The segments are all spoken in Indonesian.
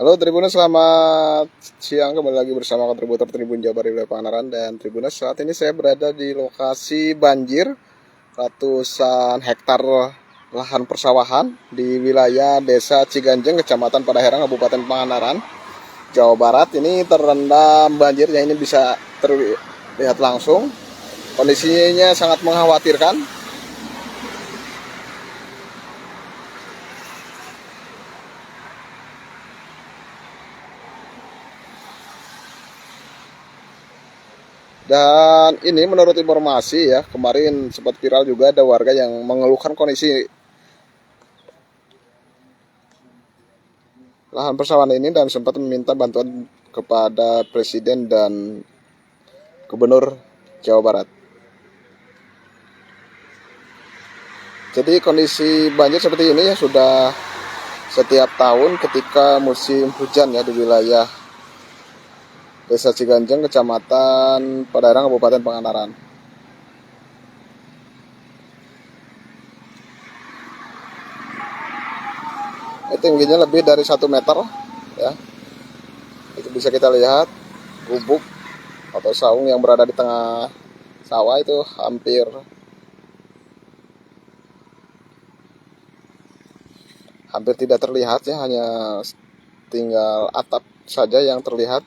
Halo Tribuners, selamat siang. Kembali lagi bersama kontributor Tribun Jabar di wilayah Pangandaran. Dan Tribuners, saat ini saya berada di lokasi banjir ratusan hektar lahan persawahan di wilayah Desa Ciganjeng, Kecamatan Padaherang, Kabupaten Pangandaran, Jawa Barat. Ini terendam banjirnya, ini bisa terlihat langsung. Kondisinya sangat mengkhawatirkan. Dan ini menurut informasi ya, kemarin sempat viral juga ada warga yang mengeluhkan kondisi lahan persawahan ini dan sempat meminta bantuan kepada Presiden dan Gubernur Jawa Barat. Jadi kondisi banjir seperti ini ya sudah setiap tahun ketika musim hujan ya di wilayah Desa Ciganjeng, Kecamatan Padaherang, Kabupaten Pangandaran. Tingginya lebih dari 1 meter ya. Itu bisa kita lihat gubuk atau saung yang berada di tengah sawah itu hampir tidak terlihat ya, hanya tinggal atap saja yang terlihat.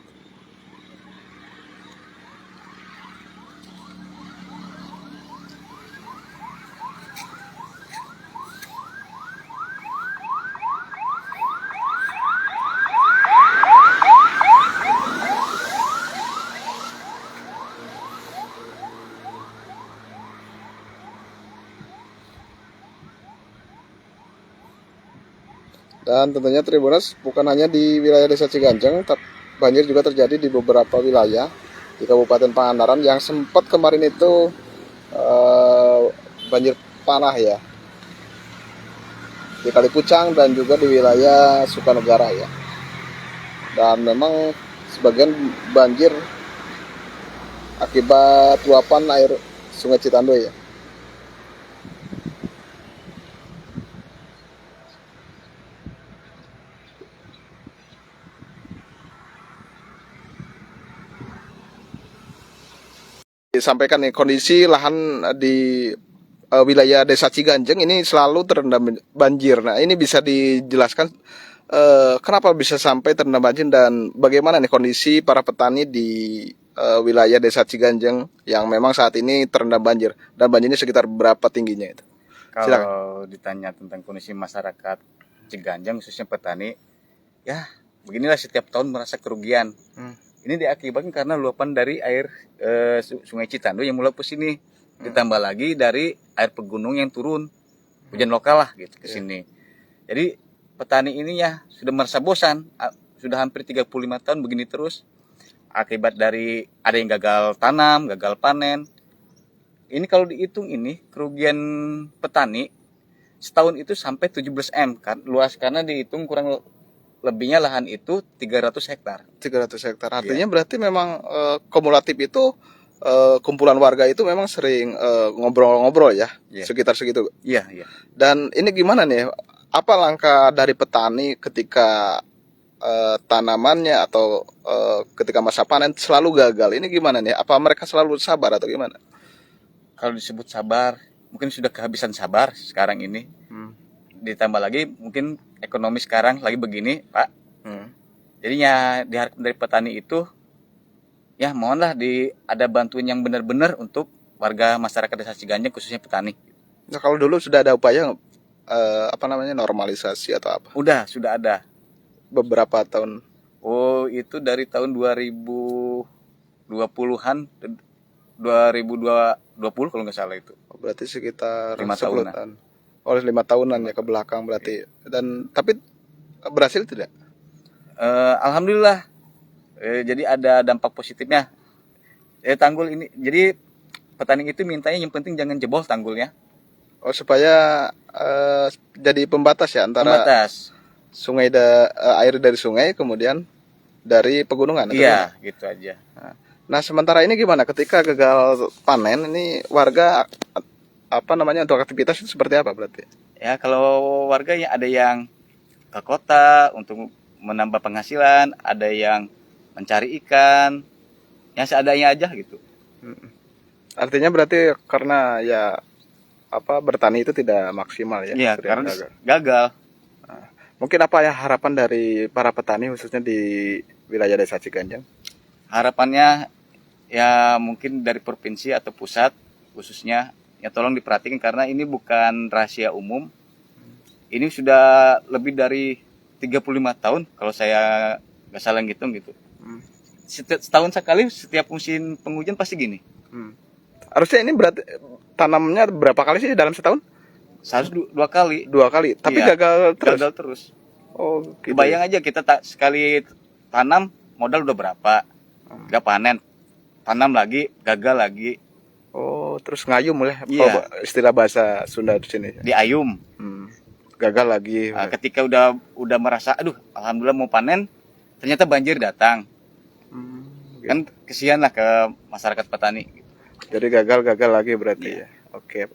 Dan tentunya Tribuners, bukan hanya di wilayah Desa Ciganjeng, banjir juga terjadi di beberapa wilayah di Kabupaten Pangandaran yang sempat kemarin itu banjir parah ya, di Kalipucang dan juga di wilayah Sukanegara ya. Dan memang sebagian banjir akibat luapan air Sungai Citandoy ya. Disampaikan nih, kondisi lahan di wilayah Desa Ciganjeng ini selalu terendam banjir. Nah, ini bisa dijelaskan kenapa bisa sampai terendam banjir dan bagaimana nih kondisi para petani di wilayah Desa Ciganjeng yang memang saat ini terendam banjir, dan banjirnya sekitar berapa tingginya itu? Silakan. Kalau ditanya tentang kondisi masyarakat Ciganjeng khususnya petani, ya beginilah, setiap tahun merasa kerugian. Ini diakibatkan karena luapan dari air Sungai Citandoy yang meluap ke sini, ditambah lagi dari air pegunung yang turun, hujan lokal lah gitu ke sini. Jadi petani ini ya sudah merasa bosan, sudah hampir 35 tahun begini terus. Akibat dari ada yang gagal tanam, gagal panen. Ini kalau dihitung ini kerugian petani setahun itu sampai 17 M kan luas, karena dihitung kurang lebihnya lahan itu 300 hektar. 300 hektar. Artinya berarti memang kumulatif itu kumpulan warga itu memang sering ngobrol-ngobrol ya, sekitar segitu. Iya, iya. Dan ini gimana nih? Apa langkah dari petani ketika tanamannya atau ketika masa panen selalu gagal? Ini gimana nih? Apa mereka selalu sabar atau gimana? Kalau disebut sabar, mungkin sudah kehabisan sabar sekarang ini. Ditambah lagi mungkin ekonomi sekarang lagi begini, Pak. Jadinya diharapkan dari petani itu, ya mohonlah ada bantuan yang benar-benar untuk warga masyarakat Desa Ciganjeng khususnya petani. Nah, kalau dulu sudah ada upaya normalisasi atau apa? Sudah ada. Beberapa tahun. Oh, itu dari tahun 2020-an, 2020 kalau nggak salah itu. Berarti sekitar 5 tahunan. Oh, 5 tahunan ya ke belakang berarti. Dan tapi berhasil tidak? Alhamdulillah. Jadi ada dampak positifnya. Tanggul ini, jadi petani itu mintanya yang penting jangan jebol tanggulnya. Oh, supaya jadi pembatas ya antara sungai air dari sungai kemudian dari pegunungan. Iya, gitu aja. Nah, sementara ini gimana ketika gagal panen ini warga untuk aktivitas itu seperti apa berarti? Ya, kalau warga ya ada yang ke kota untuk menambah penghasilan, ada yang mencari ikan, yang seadanya aja gitu. Artinya berarti karena ya bertani itu tidak maksimal ya, Iya, sering karena gagal. gagal. Mungkin apa ya harapan dari para petani khususnya di wilayah Desa Ciganjang? Harapannya ya mungkin dari provinsi atau pusat khususnya ya tolong diperhatikan karena ini bukan rahasia umum. Ini sudah lebih dari 35 tahun kalau saya nggak salah ngitung gitu. Setahun sekali setiap musim penghujan pasti gini. Harusnya ini berarti tanamnya berapa kali sih dalam setahun? Seharusnya 2 kali. 2 kali, tapi Iya, gagal terus. gagal terus. Oh, gitu. Kebayang aja kita sekali tanam modal udah berapa, nggak panen, tanam lagi gagal lagi. Oh, terus ngayum mulai Iya. istilah bahasa Sunda di sini. Diayum. Gagal lagi. Ketika udah merasa, aduh, alhamdulillah mau panen, ternyata banjir datang. Kan kesian lah ke masyarakat petani. Jadi gagal lagi berarti ya. Oke.